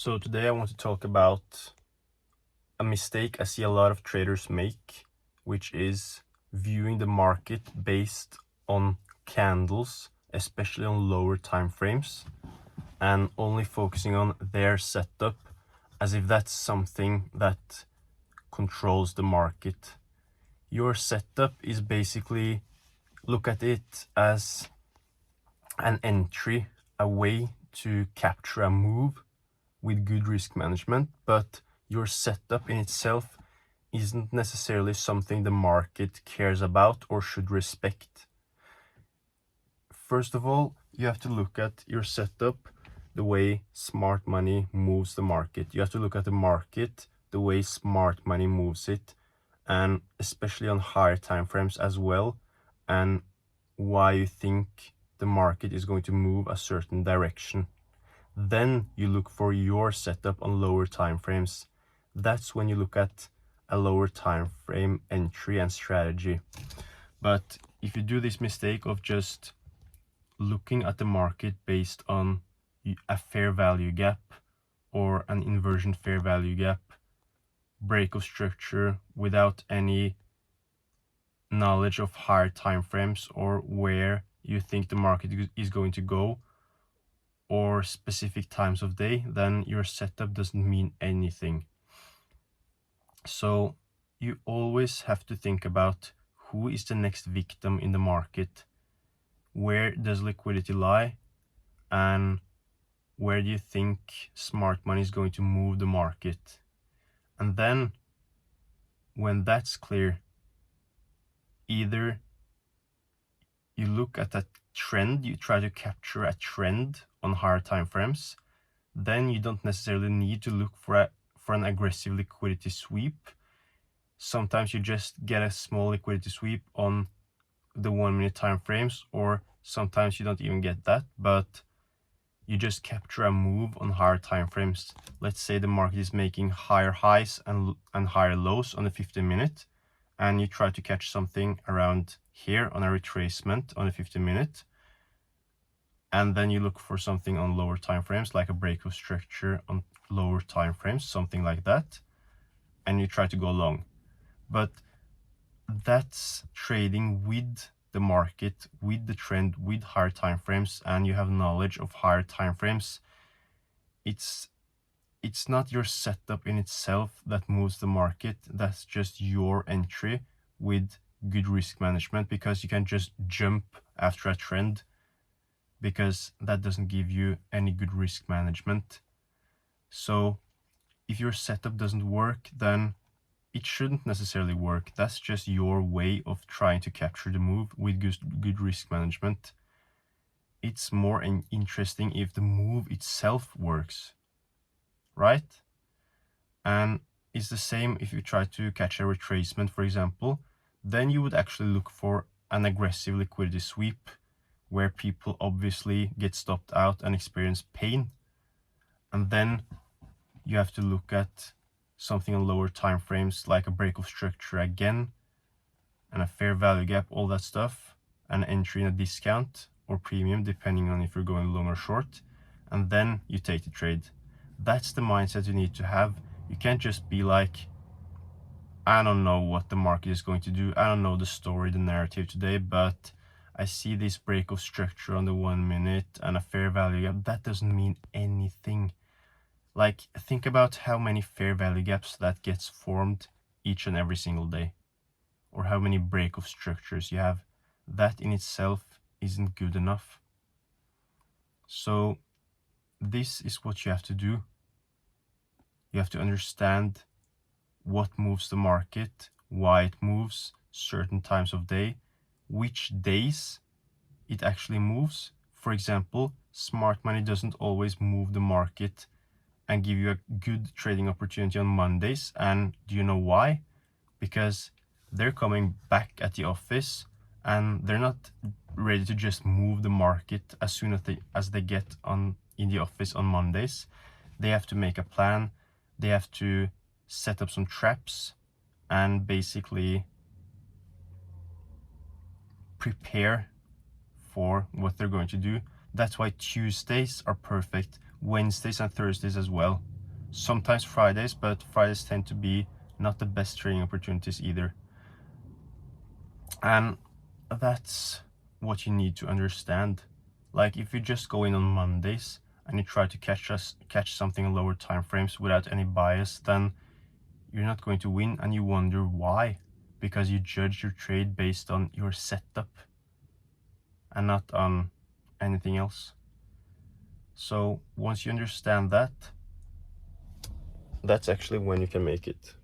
So today I want to talk about a mistake I see a lot of traders make, which is viewing the market based on candles, especially on lower time frames, and only focusing on their setup as if that's something that controls the market. Your setup is basically, look at it as an entry, a way to capture a move with good risk management, but your setup in itself isn't necessarily something the market cares about or should respect. First of all, you have to look at your setup the way smart money moves the market. You have to look at the market the way smart money moves it, and especially on higher time frames as well, and why you think the market is going to move a certain direction. Then you look for your setup on lower time frames. That's when you look at a lower time frame entry and strategy. But if you do this mistake of just looking at the market based on a fair value gap or an inversion fair value gap, break of structure without any knowledge of higher time frames or where you think the market is going to go, or specific times of day, then your setup doesn't mean anything. So you always have to think about who is the next victim in the market, where does liquidity lie, and where do you think smart money is going to move the market. And then when that's clear, either you look at that trend, you try to capture a trend on higher time frames, then you don't necessarily need to look for an aggressive liquidity sweep. Sometimes you just get a small liquidity sweep on the 1 minute time frames, or sometimes you don't even get that, but you just capture a move on higher time frames. Let's say the market is making higher highs and higher lows on the 15 minute, and you try to catch something around here on a retracement on the 15 minute, and then you look for something on lower time frames, like a break of structure on lower time frames, something like that, and you try to go long. But that's trading with the market, with the trend, with higher time frames, and you have knowledge of higher time frames. It's not your setup in itself that moves the market. That's just your entry with good risk management, because you can just jump after a trend, because that doesn't give you any good risk management. So if your setup doesn't work, then it shouldn't necessarily work. That's just your way of trying to capture the move with good risk management. It's more interesting if the move itself works, right? And it's the same if you try to catch a retracement, for example. Then you would actually look for an aggressive liquidity sweep where people obviously get stopped out and experience pain. And then you have to look at something on lower time frames, like a break of structure again, and a fair value gap, all that stuff, an entry in a discount or premium, depending on if you're going long or short, and then you take the trade. That's the mindset you need to have. You can't just be like, I don't know what the market is going to do, I don't know the story, the narrative today, but I see this break of structure on the 1 minute and a fair value gap. That doesn't mean anything. Like, think about how many fair value gaps that gets formed each and every single day, or how many break of structures you have. That in itself isn't good enough. So this is what you have to do. You have to understand what moves the market, why it moves, certain times of day, which days it actually moves. For example, smart money doesn't always move the market and give you a good trading opportunity on Mondays. And do you know why? Because they're coming back at the office and they're not ready to just move the market as soon as they get in the office on Mondays. They have to make a plan, they have to set up some traps and basically prepare for what they're going to do. That's why Tuesdays are perfect, Wednesdays and Thursdays as well. sometimes Fridays, but Fridays tend to be not the best trading opportunities either. And that's what you need to understand. Like if you just go in on Mondays and you try to catch something in lower time frames without any bias, then you're not going to win, and you wonder why, because you judge your trade based on your setup and not on anything else. So once you understand that, that's actually when you can make it.